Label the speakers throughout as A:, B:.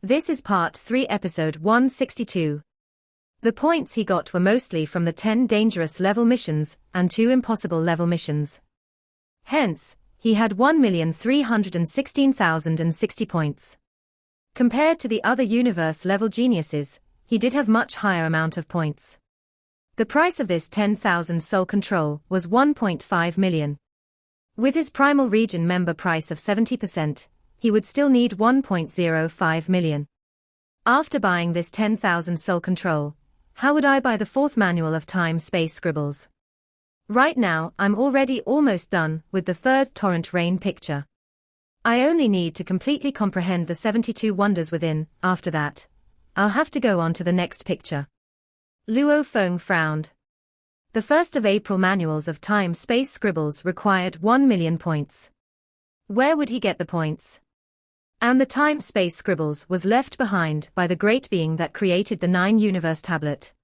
A: This is part 3, episode 162. The points he got were mostly from the 10 dangerous level missions and 2 impossible level missions. Hence, he had 1,316,060 points. Compared to the other universe level geniuses, he did have much higher amount of points. The price of this 10,000 soul control was 1.5 million. With his primal region member price of 70%, he would still need 1.05 million. After buying this 10,000 soul control, how would I buy the 4th manual of time-space scribbles? Right now, I'm already almost done with the 3rd torrent rain picture. I only need to completely comprehend the 72 wonders within. After that, I'll have to go on to the next picture. Luo Feng frowned. The 1st of April manuals of time-space scribbles required 1 million points. Where would he get the points? And the time-space scribbles was left behind by the great being that created the 9-universe tablet.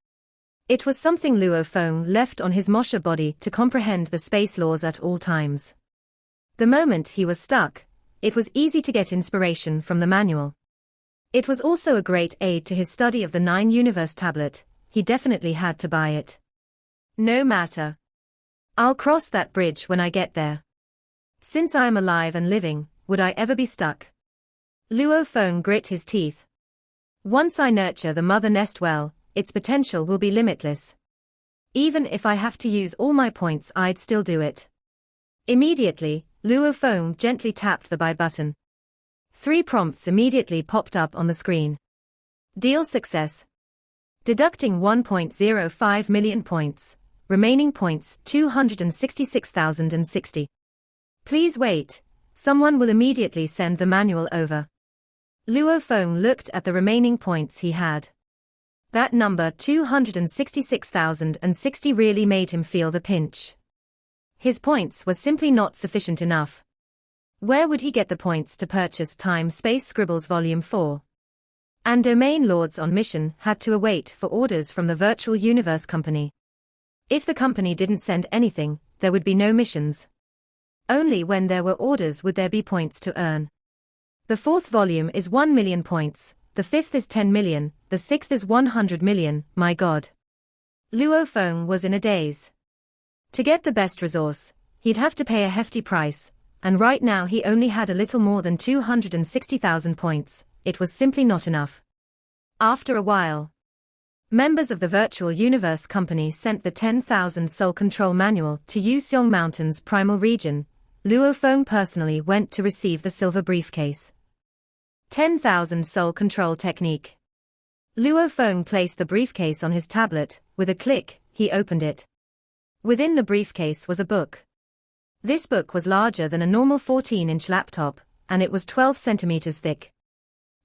A: It was something Luo Feng left on his Mosha body to comprehend the space laws at all times. The moment he was stuck, it was easy to get inspiration from the manual. It was also a great aid to his study of the 9-universe tablet. He definitely had to buy it. No matter. I'll cross that bridge when I get there. Since I am alive and living, would I ever be stuck? Luo Feng grit his teeth. Once I nurture the mother nest well, its potential will be limitless. Even if I have to use all my points, I'd still do it. Immediately, Luo Feng gently tapped the buy button. 3 prompts immediately popped up on the screen. Deal success. Deducting 1.05 million points, remaining points 266,060. Please wait, someone will immediately send the manual over. Luo Feng looked at the remaining points he had. That number 266,060 really made him feel the pinch. His points were simply not sufficient enough. Where would he get the points to purchase Time-Space Scribbles Volume 4? And Domain Lords on mission had to await for orders from the Virtual Universe Company. If the company didn't send anything, there would be no missions. Only when there were orders would there be points to earn. The 4th volume is 1 million points, the 5th is 10 million, the 6th is 100 million, my god. Luo Feng was in a daze. To get the best resource, he'd have to pay a hefty price, and right now he only had a little more than 260,000 points. It was simply not enough. After a while, members of the Virtual Universe Company sent the 10,000 Soul Control Manual to Yuseong Mountain's primal region. Luo Feng personally went to receive the silver briefcase. 10,000 Soul Control Technique. Luo Feng placed the briefcase on his tablet. With a click, he opened it. Within the briefcase was a book. This book was larger than a normal 14-inch laptop, and it was 12 centimeters thick.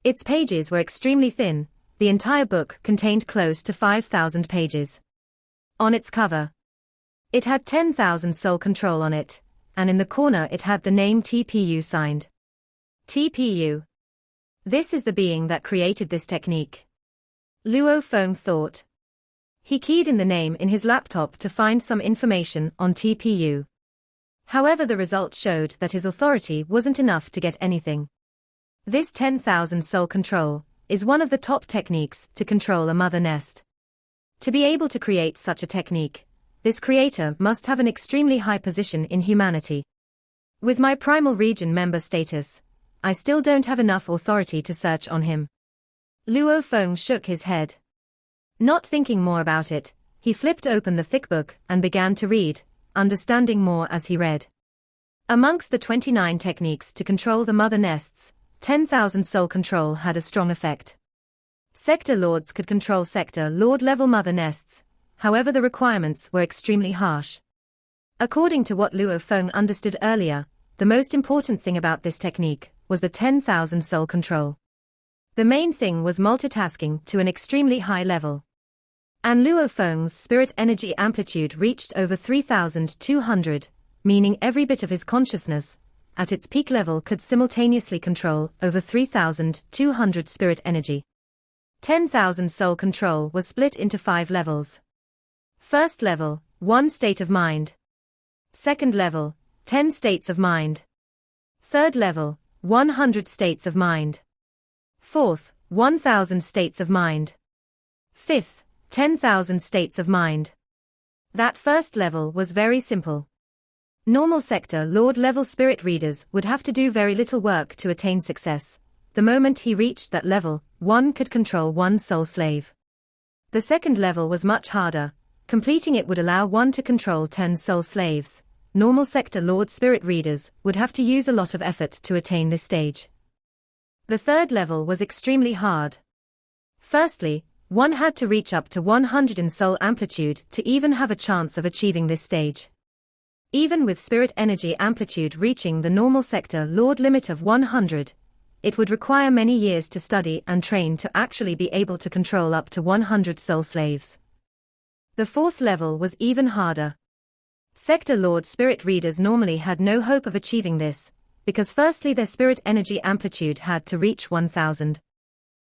A: Its pages were extremely thin. The entire book contained close to 5,000 pages. On its cover, it had 10,000 Soul Control on it, and in the corner it had the name TPU signed. TPU. This is the being that created this technique. Luo Feng thought. He keyed in the name in his laptop to find some information on TPU. However, the results showed that his authority wasn't enough to get anything. This 10,000 Soul Control is one of the top techniques to control a mother nest. To be able to create such a technique, this creator must have an extremely high position in humanity. With my primal region member status, I still don't have enough authority to search on him. Luo Feng shook his head. Not thinking more about it, he flipped open the thick book and began to read, understanding more as he read. Amongst the 29 techniques to control the mother nests, 10,000 Soul Control had a strong effect. Sector Lords could control Sector Lord level mother nests, however the requirements were extremely harsh. According to what Luo Feng understood earlier, the most important thing about this technique was the 10,000 Soul Control. The main thing was multitasking to an extremely high level. And Luo Feng's spirit energy amplitude reached over 3,200, meaning every bit of his consciousness, at its peak level, could simultaneously control over 3,200 spirit energy. 10,000 Soul Control was split into 5 levels. First level, 1 state of mind. Second level, 10 states of mind. Third level, 100 states of mind. Fourth, 1,000 states of mind. Fifth, 10,000 states of mind. That first level was very simple. Normal sector Lord level spirit readers would have to do very little work to attain success. The moment he reached that level, one could control one soul slave. The second level was much harder. Completing it would allow one to control 10 soul slaves. Normal sector Lord spirit readers would have to use a lot of effort to attain this stage. The third level was extremely hard. Firstly, one had to reach up to 100 in soul amplitude to even have a chance of achieving this stage. Even with spirit energy amplitude reaching the normal sector Lord limit of 100, it would require many years to study and train to actually be able to control up to 100 soul slaves. The fourth level was even harder. Sector Lord spirit readers normally had no hope of achieving this, because firstly their spirit energy amplitude had to reach 1000.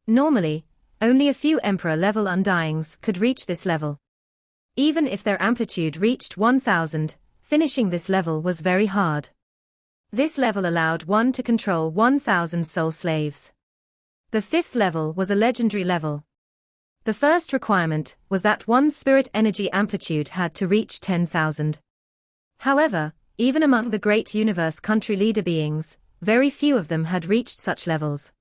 A: Normally, only a few Emperor level undyings could reach this level. Even if their amplitude reached 1000, finishing this level was very hard. This level allowed one to control 1000 soul slaves. The fifth level was a legendary level. The first requirement was that one's spirit energy amplitude had to reach 10,000. However, even among the great universe country leader beings, very few of them had reached such levels.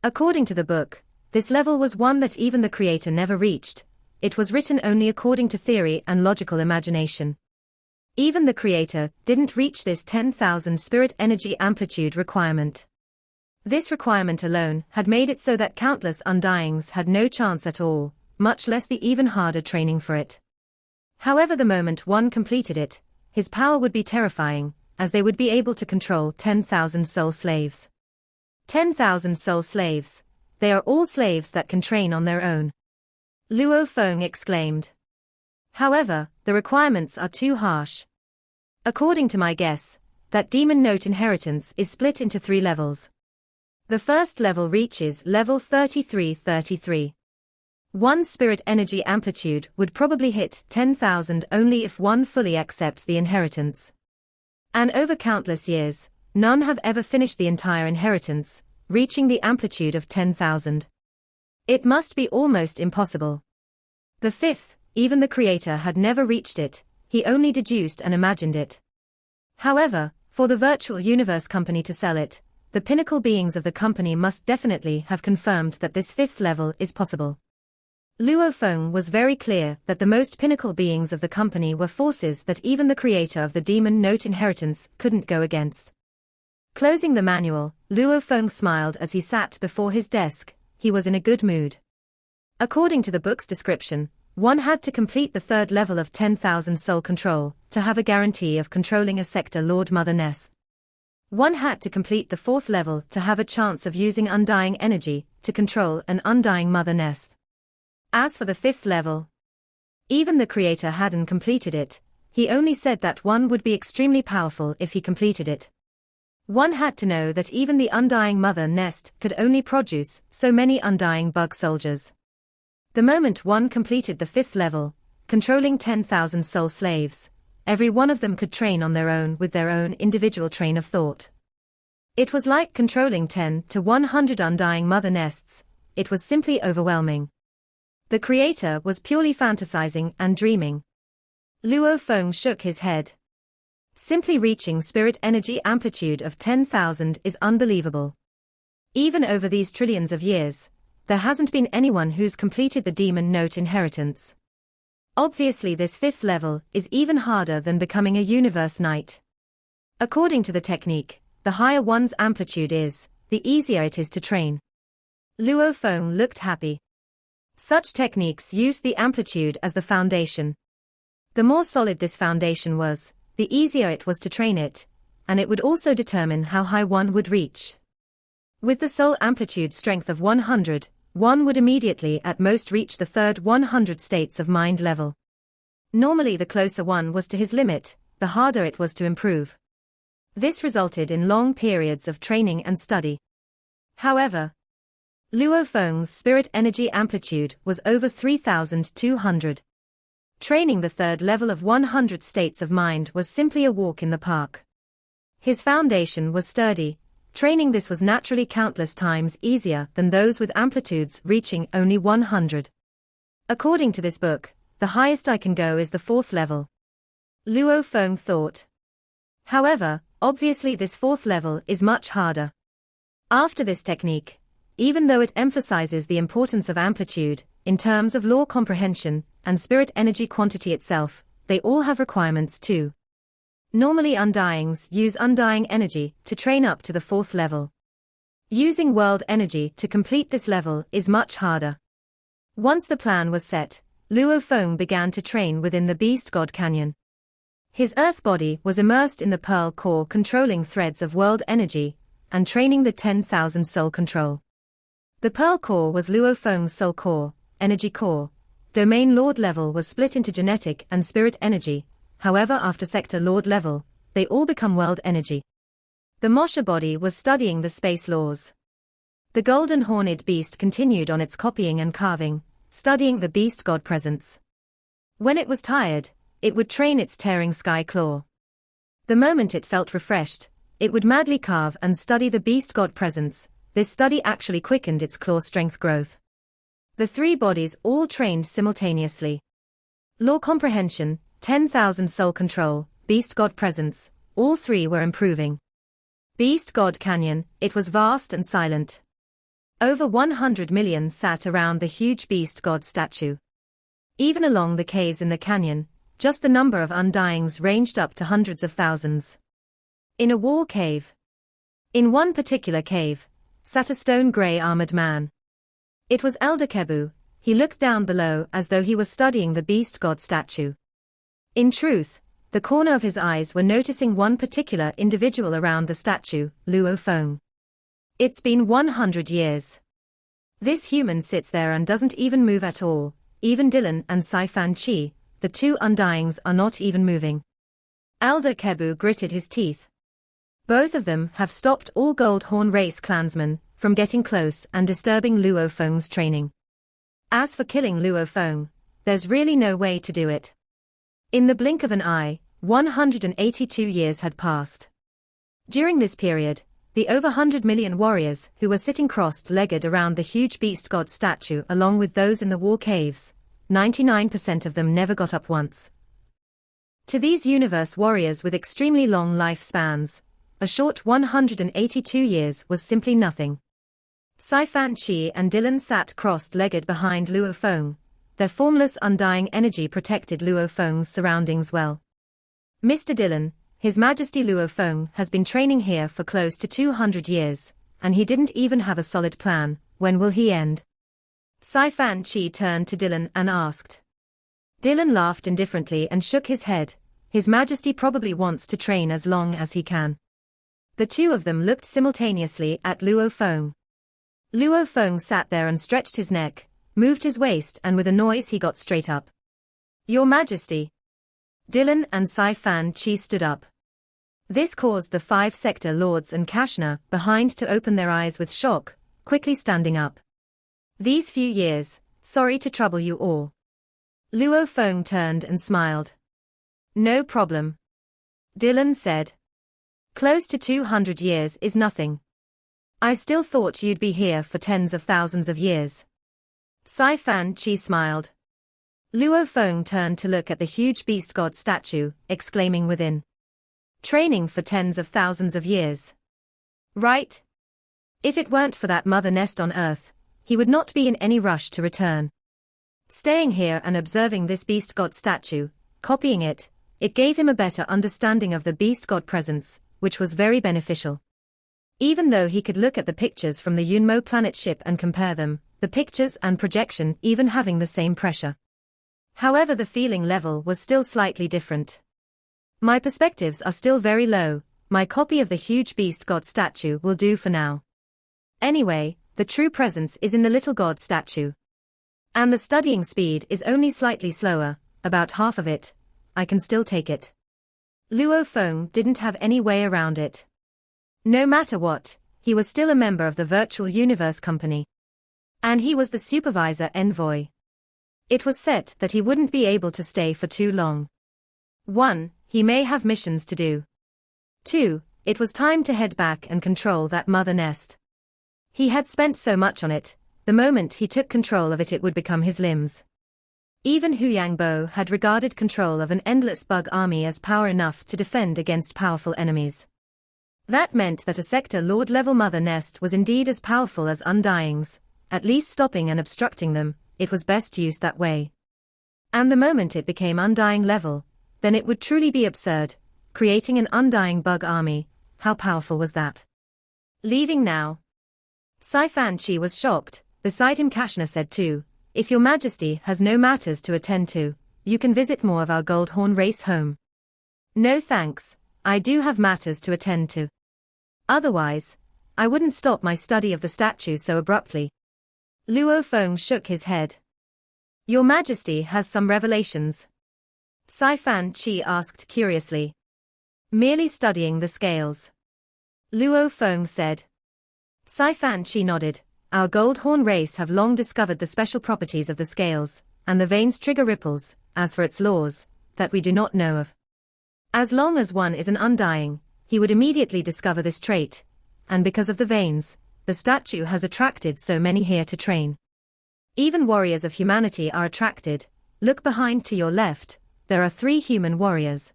A: According to the book, this level was one that even the creator never reached. It was written only according to theory and logical imagination. Even the creator didn't reach this 10,000 spirit energy amplitude requirement. This requirement alone had made it so that countless undyings had no chance at all, much less the even harder training for it. However, the moment one completed it, his power would be terrifying, as they would be able to control 10,000 soul slaves. 10,000 soul slaves. They are all slaves that can train on their own. Luo Feng exclaimed. However, the requirements are too harsh. According to my guess, that demon note inheritance is split into 3 levels. The first level reaches level 3333. One's spirit energy amplitude would probably hit 10,000 only if one fully accepts the inheritance. And over countless years, none have ever finished the entire inheritance, reaching the amplitude of 10,000. It must be almost impossible. The fifth, even the creator had never reached it, he only deduced and imagined it. However, for the virtual universe company to sell it, the pinnacle beings of the company must definitely have confirmed that this fifth level is possible. Luo Feng was very clear that the most pinnacle beings of the company were forces that even the creator of the demon note inheritance couldn't go against. Closing the manual, Luo Feng smiled as he sat before his desk. He was in a good mood. According to the book's description, one had to complete the third level of 10,000 soul control to have a guarantee of controlling a sector Lord Mother Ness. One had to complete the fourth level to have a chance of using undying energy to control an undying Mother Ness. As for the fifth level, even the creator hadn't completed it. He only said that one would be extremely powerful if he completed it. One had to know that even the undying mother nest could only produce so many undying bug soldiers. The moment one completed the fifth level, controlling 10,000 soul slaves, every one of them could train on their own with their own individual train of thought. It was like controlling 10 to 100 undying mother nests. It was simply overwhelming. The creator was purely fantasizing and dreaming. Luo Feng shook his head. Simply reaching spirit energy amplitude of 10,000 is unbelievable. Even over these trillions of years, there hasn't been anyone who's completed the demon note inheritance. Obviously this fifth level is even harder than becoming a universe knight. According to the technique, the higher one's amplitude is, the easier it is to train. Luo Feng looked happy. Such techniques use the amplitude as the foundation. The more solid this foundation was, the easier it was to train it, and it would also determine how high one would reach. With the soul amplitude strength of 100, one would immediately at most reach the third 100 states of mind level. Normally the closer one was to his limit, the harder it was to improve. This resulted in long periods of training and study. However, Luo Feng's spirit energy amplitude was over 3,200. Training the third level of 100 states of mind was simply a walk in the park. His foundation was sturdy, Training this was naturally countless times easier than those with amplitudes reaching only 100. According to this book, the highest I can go is the 4th level. Luo Feng thought. However, obviously this 4th level is much harder. After this technique, even though it emphasizes the importance of amplitude, in terms of law comprehension, and spirit energy quantity itself, they all have requirements too. Normally undyings use undying energy to train up to the 4th level. Using world energy to complete this level is much harder. Once the plan was set, Luo Feng began to train within the Beast God Canyon. His earth body was immersed in the pearl core, controlling threads of world energy, and training the 10,000 soul control. The pearl core was Luo Feng's soul core, energy core. Domain lord level was split into genetic and spirit energy, however after sector lord level, they all become world energy. The Mosha body was studying the space laws. The golden horned beast continued on its copying and carving, studying the beast god presence. When it was tired, it would train its tearing sky claw. The moment it felt refreshed, it would madly carve and study the beast god presence. This study actually quickened its claw strength growth. The 3 bodies all trained simultaneously. Law comprehension, 10,000 soul control, beast god presence, all 3 were improving. Beast God Canyon, it was vast and silent. Over 100 million sat around the huge beast god statue. Even along the caves in the canyon, just the number of undyings ranged up to hundreds of thousands. In a wall cave. In one particular cave, sat a stone grey armored man. It was Elder Kebu. He looked down below as though he was studying the beast god statue. In truth, the corner of his eyes were noticing one particular individual around the statue, Luo Feng. It's been 100 years. This human sits there and doesn't even move at all. Even Dylan and Saifan Chi, the 2 undyings, are not even moving. Elder Kebu gritted his teeth. Both of them have stopped all Gold Horn race clansmen from getting close and disturbing Luo Feng's training. As for killing Luo Feng, there's really no way to do it. In the blink of an eye, 182 years had passed. During this period, the over 100 million warriors who were sitting crossed-legged around the huge beast god statue, along with those in the wall caves, 99% of them never got up once. To these universe warriors with extremely long lifespans, a short 182 years was simply nothing. Saifan Chi and Dylan sat crossed-legged behind Luo Feng. Their formless undying energy protected Luo Feng's surroundings well. Mr. Dylan, His Majesty Luo Feng has been training here for close to 200 years, and he didn't even have a solid plan. When will he end? Saifan Chi turned to Dylan and asked. Dylan laughed indifferently and shook his head. His Majesty probably wants to train as long as he can. The 2 of them looked simultaneously at Luo Feng. Luo Feng sat there and stretched his neck, moved his waist, and with a noise he got straight up. Your Majesty. Dylan and Saifan Chi stood up. This caused the 5 sector lords and Kashna behind to open their eyes with shock, quickly standing up. These few years, sorry to trouble you all. Luo Feng turned and smiled. No problem. Dylan said. Close to 200 years is nothing. I still thought you'd be here for tens of thousands of years. Saifan Chi smiled. Luo Feng turned to look at the huge beast god statue, exclaiming within. Training for tens of thousands of years. Right? If it weren't for that mother nest on Earth, he would not be in any rush to return. Staying here and observing this beast god statue, copying it, it gave him a better understanding of the beast god presence, which was very beneficial. Even though he could look at the pictures from the Yunmo planet ship and compare them, the pictures and projection even having the same pressure. However, the feeling level was still slightly different. My perspectives are still very low. My copy of the huge beast god statue will do for now. Anyway, the true presence is in the little god statue. And the studying speed is only slightly slower, about half of it. I can still take it. Luo Feng didn't have any way around it. No matter what, he was still a member of the Virtual Universe Company. And he was the supervisor envoy. It was set that he wouldn't be able to stay for too long. 1. He may have missions to do. 2. It was time to head back and control that mother nest. He had spent so much on it, the moment he took control of it would become his limbs. Even Hu Yangbo had regarded control of an endless bug army as power enough to defend against powerful enemies. That meant that a sector lord-level mother nest was indeed as powerful as Undying's, at least stopping and obstructing them, it was best used that way. And the moment it became Undying level, then it would truly be absurd, creating an Undying bug army. How powerful was that? Leaving now? Saifan Chi was shocked. Beside him Kashna said too, "If your majesty has no matters to attend to, you can visit more of our Goldhorn race home." "No thanks, I do have matters to attend to. Otherwise, I wouldn't stop my study of the statue so abruptly." Luo Feng shook his head. "Your majesty has some revelations?" Saifan Chi asked curiously. "Merely studying the scales," Luo Feng said. Saifan Chi nodded. "Our Goldhorn race have long discovered the special properties of the scales, and the veins trigger ripples, as for its laws, that we do not know of. As long as one is an Undying, he would immediately discover this trait, and because of the veins, the statue has attracted so many here to train. Even warriors of humanity are attracted. Look behind to your left, there are 3 human warriors.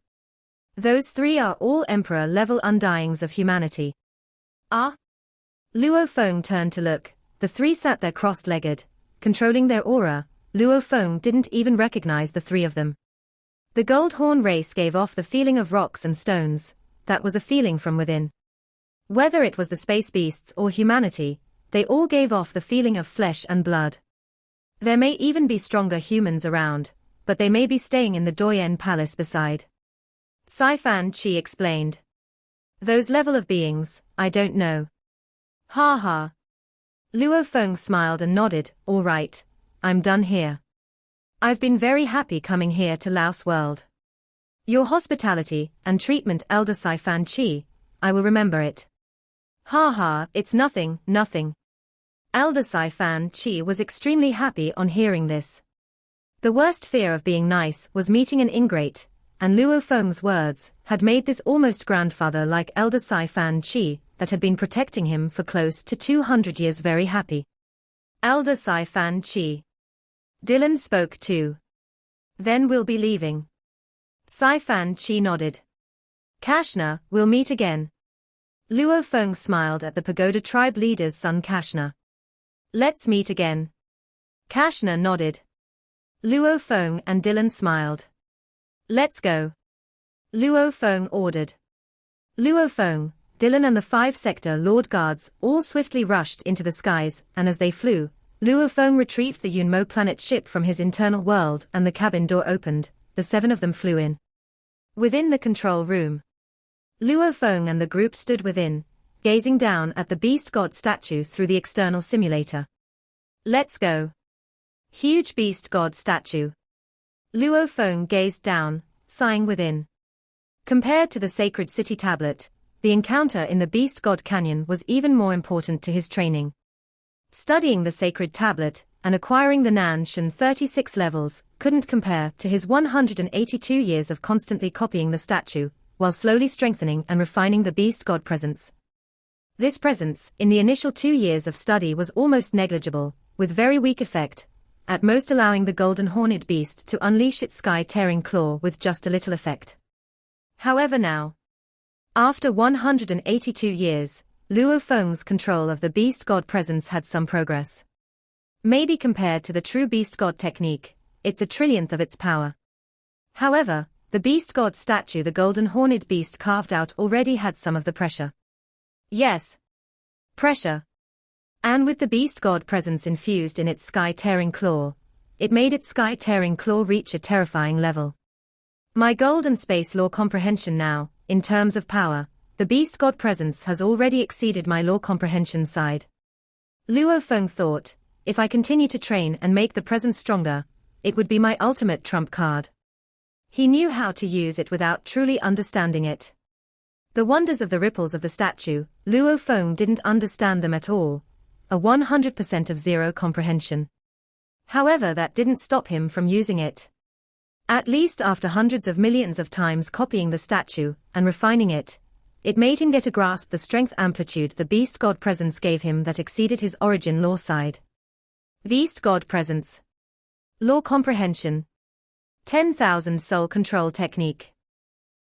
A: Those 3 are all Emperor-level Undyings of humanity." "Ah?" Luo Feng turned to look. The 3 sat there cross-legged, controlling their aura. Luo Feng didn't even recognize the 3 of them. The Goldhorn race gave off the feeling of rocks and stones. That was a feeling from within. Whether it was the space beasts or humanity, they all gave off the feeling of flesh and blood. There may even be stronger humans around, but they may be staying in the Doyen Palace beside. Saifan Chi explained. "Those level of beings, I don't know." "Ha ha." Luo Feng smiled and nodded. "All right, I'm done here. I've been very happy coming here to Laos World. Your hospitality and treatment, Elder Saifan Chi, I will remember it." "Ha ha, it's nothing, nothing." Elder Saifan Chi was extremely happy on hearing this. The worst fear of being nice was meeting an ingrate, and Luo Feng's words had made this almost grandfather like Elder Saifan Chi, that had been protecting him for close to 200 years, very happy. "Elder Saifan Chi." Dylan spoke too. "Then we'll be leaving." Saifan Chi nodded. "Kashna, we'll meet again." Luo Feng smiled at the Pagoda tribe leader's son Kashna. "Let's meet again." Kashna nodded. Luo Feng and Dylan smiled. "Let's go." Luo Feng ordered. Luo Feng, Dylan and the 5 sector Lord Guards all swiftly rushed into the skies, and as they flew, Luo Feng retrieved the Yunmo planet ship from his internal world and the cabin door opened. The 7 of them flew in. Within the control room, Luo Feng and the group stood within, gazing down at the beast god statue through the external simulator. "Let's go." Huge beast god statue. Luo Feng gazed down, sighing within. Compared to the sacred city tablet, the encounter in the Beast God Canyon was even more important to his training. Studying the sacred tablet and acquiring the Nan Shan 36 levels couldn't compare to his 182 years of constantly copying the statue, while slowly strengthening and refining the Beast God presence. This presence, in the initial 2 years of study, was almost negligible, with very weak effect, at most allowing the golden horned beast to unleash its sky-tearing claw with just a little effect. However now, after 182 years, Luo Feng's control of the Beast God presence had some progress. Maybe compared to the true Beast God technique, it's a trillionth of its power. However, the Beast God statue the golden horned beast carved out already had some of the pressure. Yes. Pressure. And with the Beast God presence infused in its sky-tearing claw, it made its sky-tearing claw reach a terrifying level. My golden space law comprehension now, in terms of power, the Beast God presence has already exceeded my law comprehension side. Luo Feng thought, if I continue to train and make the presence stronger, it would be my ultimate trump card. He knew how to use it without truly understanding it. The wonders of the ripples of the statue, Luo Feng didn't understand them at all. A 100% of zero comprehension. However, that didn't stop him from using it. At least after hundreds of millions of times copying the statue and refining it, it made him get a grasp the strength amplitude the beast god presence gave him that exceeded his origin law side. Beast god presence. Law comprehension. 10,000 soul control technique.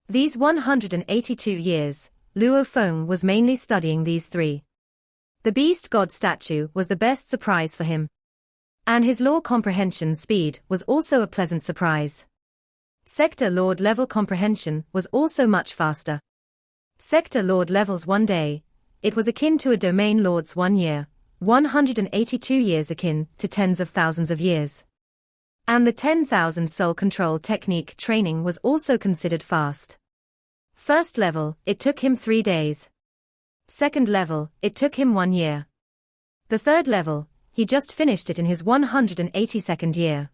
A: These 182 years, Luo Feng was mainly studying these three. The beast god statue was the best surprise for him. And his law comprehension speed was also a pleasant surprise. Sector Lord level comprehension was also much faster. Sector Lord levels 1 day, it was akin to a domain lord's 1 year, 182 years akin to tens of thousands of years. And the 10,000 soul control technique training was also considered fast. First level, it took him 3 days. Second level, it took him 1 year. The third level, he just finished it in his 182nd year.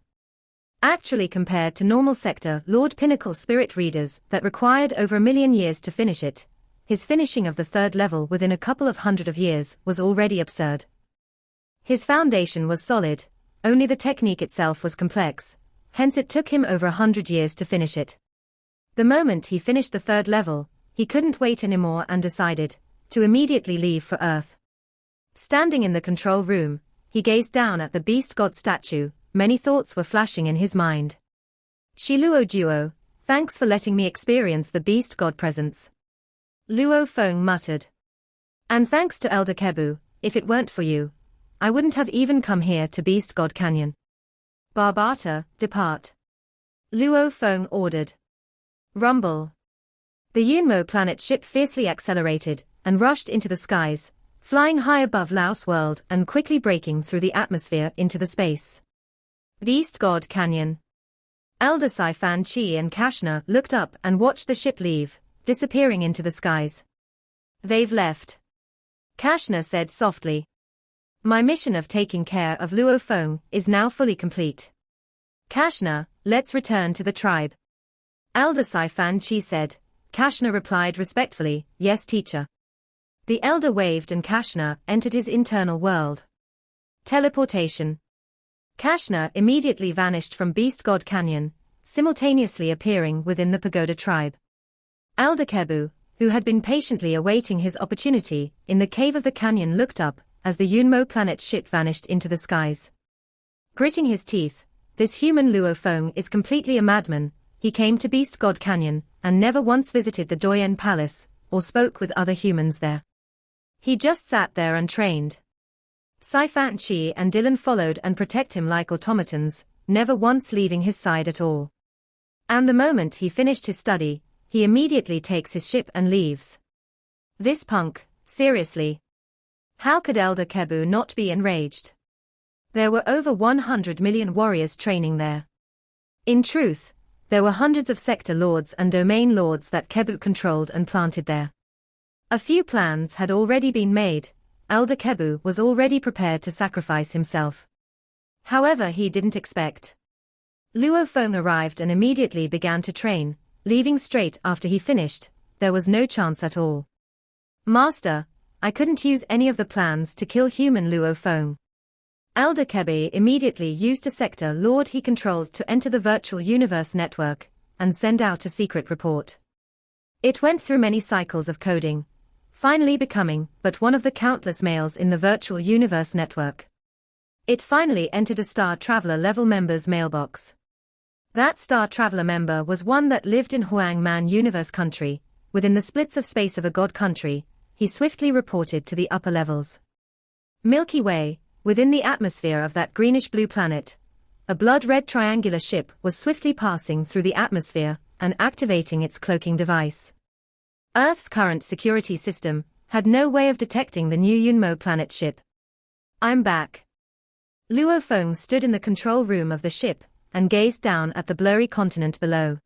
A: Actually, compared to normal sector Lord Pinnacle Spirit readers that required over 1 million years to finish it, his finishing of the third level within a couple of hundred of years was already absurd. His foundation was solid, only the technique itself was complex, hence it took him over 100 years to finish it. The moment he finished the third level, he couldn't wait anymore and decided to immediately leave for Earth. Standing in the control room, he gazed down at the beast god statue. Many thoughts were flashing in his mind. Shiluo Duo, thanks for letting me experience the beast god presence. Luo Feng muttered. And thanks to Elder Kebu, if it weren't for you, I wouldn't have even come here to Beast God Canyon. Barbata, depart. Luo Feng ordered. Rumble. The Yunmo planet ship fiercely accelerated and rushed into the skies, flying high above Laos world and quickly breaking through the atmosphere into the space. Beast God Canyon. Elder Saifan Chi and Kashna looked up and watched the ship leave, disappearing into the skies. They've left. Kashna said softly. My mission of taking care of Luo Feng is now fully complete. Kashna, let's return to the tribe. Elder Saifan Chi said. Kashna replied respectfully, yes teacher. The elder waved and Kashna entered his internal world. Teleportation. Kashna immediately vanished from Beast God Canyon, simultaneously appearing within the Pagoda tribe. Elder Kebu, who had been patiently awaiting his opportunity in the cave of the canyon, looked up as the Yunmo planet ship vanished into the skies. Gritting his teeth, this human Luo Feng is completely a madman. He came to Beast God Canyon and never once visited the Doyen Palace or spoke with other humans there. He just sat there and trained. Saifan Chi and Dylan followed and protect him like automatons, never once leaving his side at all. And the moment he finished his study, he immediately takes his ship and leaves. This punk, seriously. How could Elder Kebu not be enraged? There were over 100 million warriors training there. In truth, there were hundreds of sector lords and domain lords that Kebu controlled and planted there. A few plans had already been made. Elder Kebu was already prepared to sacrifice himself. However, he didn't expect. Luo Feng arrived and immediately began to train, leaving straight after he finished. There was no chance at all. Master, I couldn't use any of the plans to kill human Luo Feng. Elder Kebu immediately used a sector lord he controlled to enter the virtual universe network and send out a secret report. It went through many cycles of coding, finally becoming but one of the countless mails in the virtual universe network. It finally entered a Star Traveler level member's mailbox. That Star Traveler member was one that lived in Huang Man Universe country, within the splits of space of a god country. He swiftly reported to the upper levels. Milky Way, within the atmosphere of that greenish-blue planet, a blood-red triangular ship was swiftly passing through the atmosphere and activating its cloaking device. Earth's current security system had no way of detecting the new Yunmo planet ship. I'm back. Luo Feng stood in the control room of the ship and gazed down at the blurry continent below.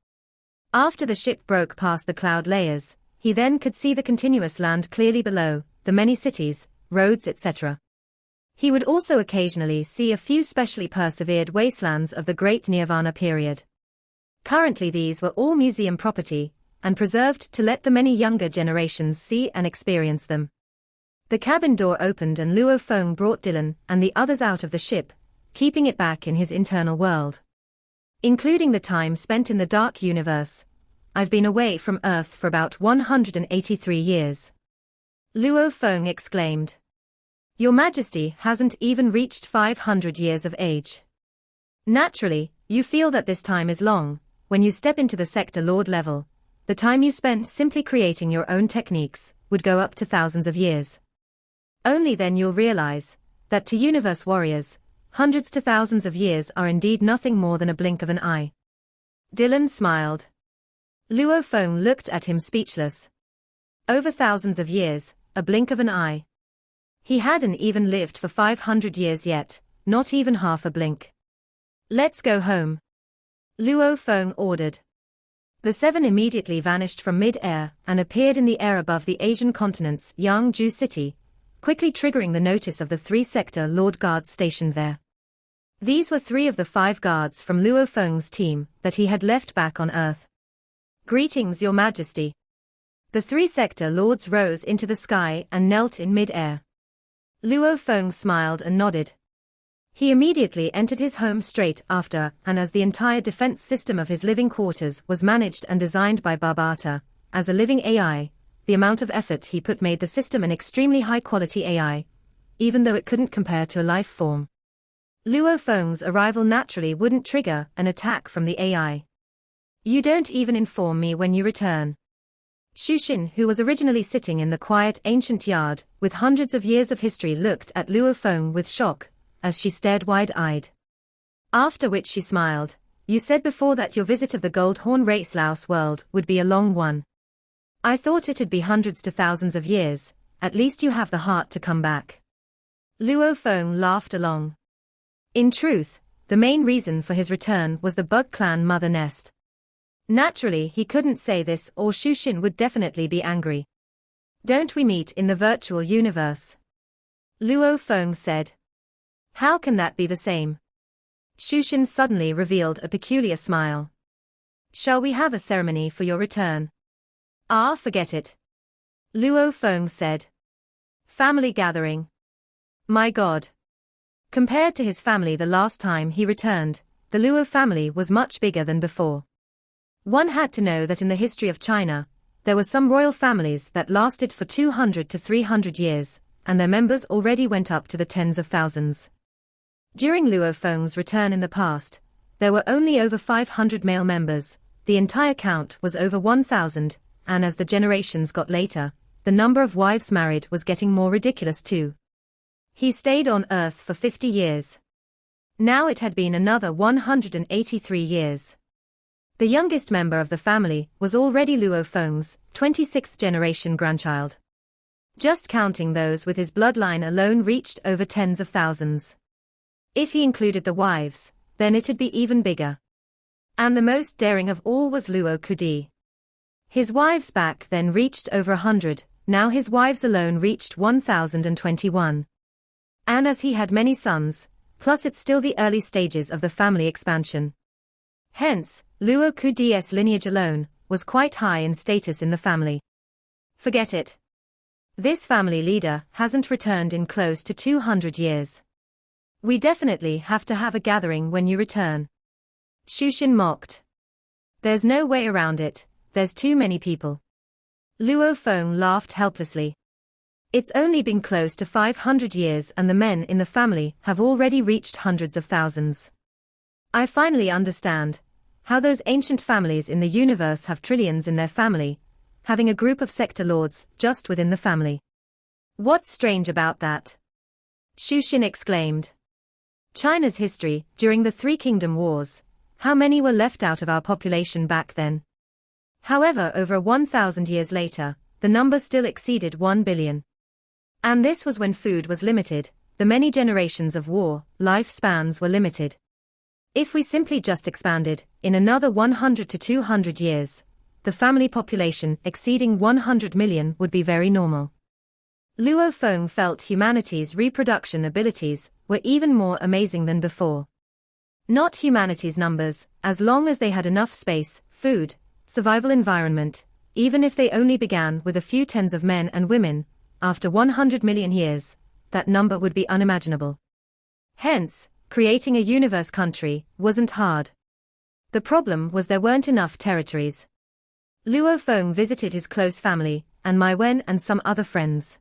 A: After the ship broke past the cloud layers, he then could see the continuous land clearly below, the many cities, roads, etc. He would also occasionally see a few specially persevered wastelands of the Great Nirvana period. Currently these were all museum property, and preserved to let the many younger generations see and experience them. The cabin door opened and Luo Feng brought Dylan and the others out of the ship, keeping it back in his internal world. Including the time spent in the dark universe, I've been away from Earth for about 183 years. Luo Feng exclaimed. Your Majesty hasn't even reached 500 years of age. Naturally, you feel that this time is long. When you step into the sector lord level, the time you spent simply creating your own techniques would go up to thousands of years. Only then you'll realize that to universe warriors, hundreds to thousands of years are indeed nothing more than a blink of an eye. Dylan smiled. Luo Feng looked at him speechless. Over thousands of years, a blink of an eye. He hadn't even lived for 500 years yet, not even half a blink. Let's go home. Luo Feng ordered. The seven immediately vanished from mid-air and appeared in the air above the Asian continent's Yangzhou city, quickly triggering the notice of the three-sector Lord Guards stationed there. These were 3 of the 5 guards from Luo Feng's team that he had left back on Earth. Greetings, Your Majesty. The 3-sector lords rose into the sky and knelt in mid-air. Luo Feng smiled and nodded. He immediately entered his home straight after, and as the entire defense system of his living quarters was managed and designed by Barbata, as a living AI, the amount of effort he put made the system an extremely high-quality AI, even though it couldn't compare to a life form. Luo Feng's arrival naturally wouldn't trigger an attack from the AI. You don't even inform me when you return. Shushin, who was originally sitting in the quiet ancient yard with hundreds of years of history, looked at Luo Feng with shock as she stared wide-eyed. After which she smiled. You said before that your visit of the Goldhorn Race Laos world would be a long one. I thought it'd be hundreds to thousands of years. At least you have the heart to come back. Luo Feng laughed along. In truth, the main reason for his return was the Bug Clan mother nest. Naturally, he couldn't say this or Shushin would definitely be angry. Don't we meet in the virtual universe? Luo Feng said. How can that be the same? Shushin suddenly revealed a peculiar smile. Shall we have a ceremony for your return? Ah, forget it. Luo Feng said. Family gathering. My God. Compared to his family the last time he returned, the Luo family was much bigger than before. One had to know that in the history of China, there were some royal families that lasted for 200 to 300 years, and their members already went up to the tens of thousands. During Luo Feng's return in the past, there were only over 500 male members, the entire count was over 1,000, and as the generations got later, the number of wives married was getting more ridiculous too. He stayed on Earth for 50 years. Now it had been another 183 years. The youngest member of the family was already Luo Feng's 26th generation grandchild. Just counting those with his bloodline alone reached over tens of thousands. If he included the wives, then it'd be even bigger. And the most daring of all was Luo Kudi. His wives back then reached over 100, now his wives alone reached 1,021. And as he had many sons, plus it's still the early stages of the family expansion. Hence, Luo Kudi's lineage alone was quite high in status in the family. Forget it. This family leader hasn't returned in close to 200 years. We definitely have to have a gathering when you return. Shushin mocked. There's no way around it, there's too many people. Luo Feng laughed helplessly. It's only been close to 500 years and the men in the family have already reached hundreds of thousands. I finally understand how those ancient families in the universe have trillions in their family, having a group of sector lords just within the family. What's strange about that? Shushin exclaimed. China's history during the Three Kingdom Wars, how many were left out of our population back then? However, over 1,000 years later, the number still exceeded 1 billion. And this was when food was limited, the many generations of war, lifespans were limited. If we simply just expanded, in another 100 to 200 years, the family population exceeding 100 million would be very normal. Luo Feng felt humanity's reproduction abilities were even more amazing than before. Not humanity's numbers, as long as they had enough space, food, survival environment, even if they only began with a few tens of men and women, after 100 million years, that number would be unimaginable. Hence, creating a universe country wasn't hard. The problem was there weren't enough territories. Luo Feng visited his close family, and Mai Wen and some other friends.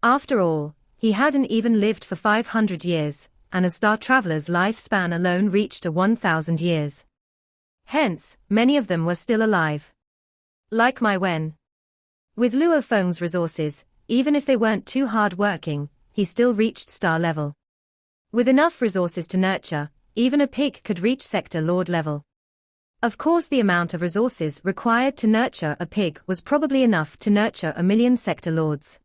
A: After all, he hadn't even lived for 500 years, and a star traveler's lifespan alone reached to 1,000 years. Hence, many of them were still alive. Like Mai Wen. With Luo Feng's resources, even if they weren't too hard-working, he still reached star level. With enough resources to nurture, even a pig could reach sector lord level. Of course, the amount of resources required to nurture a pig was probably enough to nurture 1,000,000 sector lords.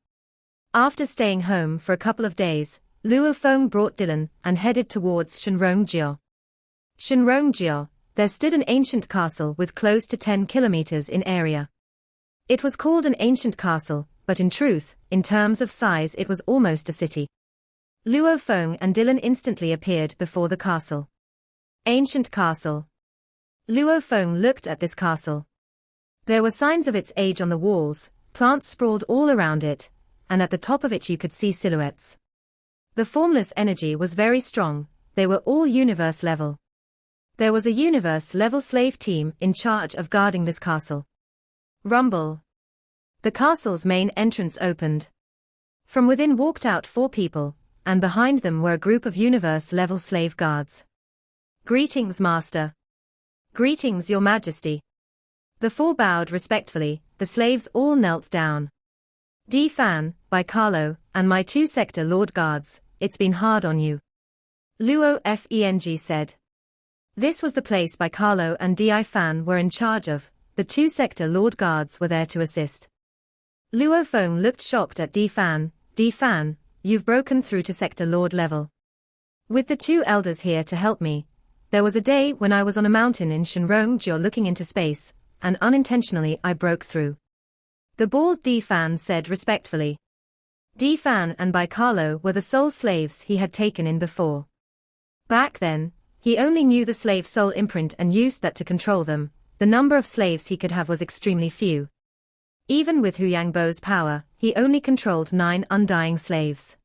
A: After staying home for a couple of days, Luo Feng brought Dylan and headed towards Shenrongjia. Shenrongjia, there stood an ancient castle with close to 10 kilometers in area. It was called an ancient castle, but in truth, in terms of size, it was almost a city. Luo Feng and Dylan instantly appeared before the castle. Ancient castle. Luo Feng looked at this castle. There were signs of its age on the walls, plants sprawled all around it, and at the top of it you could see silhouettes. The formless energy was very strong, they were all universe level. There was a universe level slave team in charge of guarding this castle. Rumble. The castle's main entrance opened. From within walked out 4 people, and behind them were a group of universe level slave guards. Greetings, Master. Greetings, Your Majesty. The 4 bowed respectfully, the slaves all knelt down. Di Fan, by Carlo, and my 2 sector lord guards, it's been hard on you. Luo Feng said. This was the place by Carlo and Di Fan were in charge of, the 2 sector lord guards were there to assist. Luo Feng looked shocked at Di Fan, you've broken through to sector lord level. With the 2 elders here to help me, there was a day when I was on a mountain in Shenrongjia looking into space, and unintentionally I broke through. The bald Di Fan said respectfully. Di Fan and Bai Carlo were the sole slaves he had taken in before. Back then, he only knew the slave soul imprint and used that to control them. The number of slaves he could have was extremely few. Even with Hu Yangbo's power, he only controlled 9 undying slaves.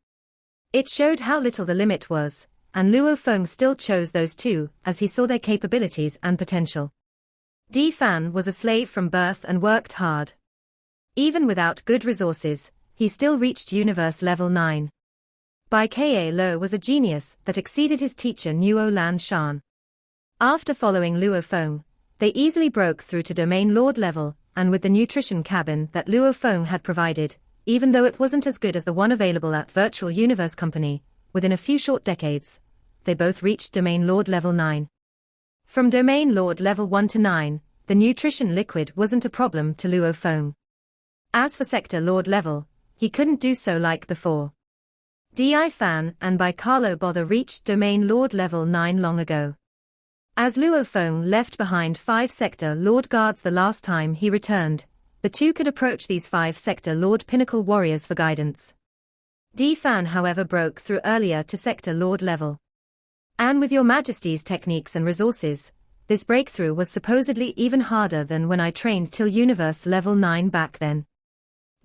A: It showed how little the limit was, and Luo Feng still chose those 2, as he saw their capabilities and potential. Di Fan was a slave from birth and worked hard. Even without good resources, he still reached universe level 9. Bai Ka Lo was a genius that exceeded his teacher Nuo Lan Shan. After following Luo Feng, they easily broke through to domain lord level, and with the nutrition cabin that Luo Feng had provided, even though it wasn't as good as the one available at Virtual Universe Company, within a few short decades, they both reached domain lord level 9. From domain lord level 1 to 9, the nutrition liquid wasn't a problem to Luo Feng. As for sector lord level, he couldn't do so like before. Di Fan and Bai Carlo Bother reached domain lord level 9 long ago. As Luo Feng left behind 5 sector lord guards the last time he returned, the 2 could approach these 5 sector lord pinnacle warriors for guidance. Di Fan however broke through earlier to sector lord level. And with Your Majesty's techniques and resources, this breakthrough was supposedly even harder than when I trained till universe level 9 back then.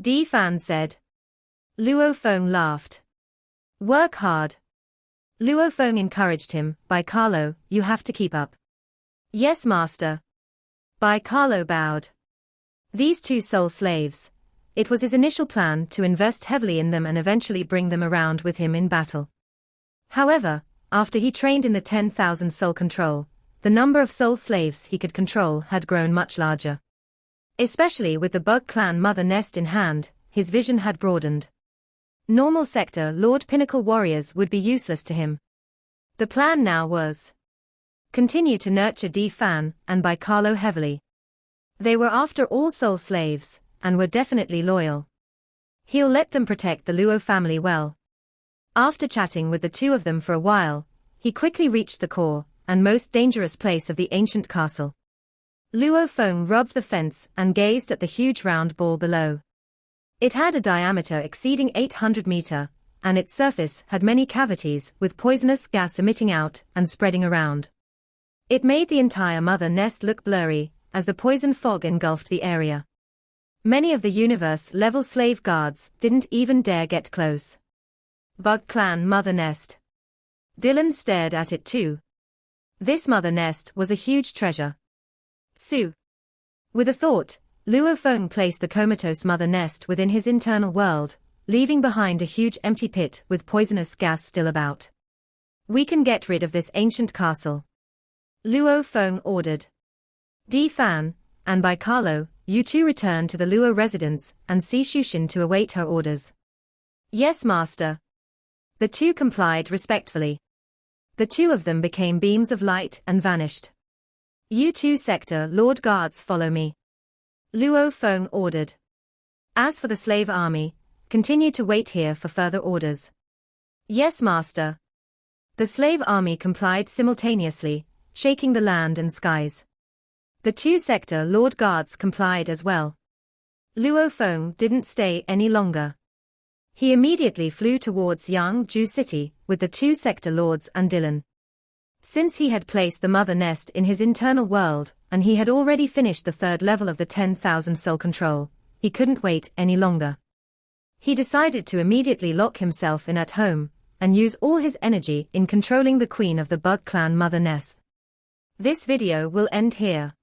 A: Di Fan said. Luo Feng laughed. Work hard. Luo Feng encouraged him. Bai Carlo, you have to keep up. Yes, Master. Bai Carlo bowed. These 2 soul slaves. It was his initial plan to invest heavily in them and eventually bring them around with him in battle. However, after he trained in the 10,000 soul control, the number of soul slaves he could control had grown much larger. Especially with the Bug Clan Mother Nest in hand, his vision had broadened. Normal sector Lord Pinnacle warriors would be useless to him. The plan now was continue to nurture Di Fan and Bai Carlo heavily. They were after all soul slaves, and were definitely loyal. He'll let them protect the Luo family well. After chatting with the 2 of them for a while, he quickly reached the core and most dangerous place of the ancient castle. Luo Feng rubbed the fence and gazed at the huge round ball below. It had a diameter exceeding 800 meter, and its surface had many cavities with poisonous gas emitting out and spreading around. It made the entire mother nest look blurry, as the poison fog engulfed the area. Many of the universe-level slave guards didn't even dare get close. Bug Clan Mother Nest. Dylan stared at it too. This mother nest was a huge treasure. Su. With a thought, Luo Feng placed the comatose mother nest within his internal world, leaving behind a huge empty pit with poisonous gas still about. We can get rid of this ancient castle, Luo Feng ordered. Di Fan, and by Carlo, you two return to the Luo residence and see Shushin to await her orders. Yes, master. The two complied respectfully. The two of them became beams of light and vanished. You two sector Lord Guards, follow me, Luo Feng ordered. As for the slave army, continue to wait here for further orders. Yes, master. The slave army complied simultaneously, shaking the land and skies. The two sector Lord Guards complied as well. Luo Feng didn't stay any longer. He immediately flew towards Yangzhou City with the two sector lords and Dylan. Since he had placed the mother nest in his internal world, and he had already finished the third level of the 10,000 soul control, he couldn't wait any longer. He decided to immediately lock himself in at home, and use all his energy in controlling the queen of the Bug Clan mother nest. This video will end here.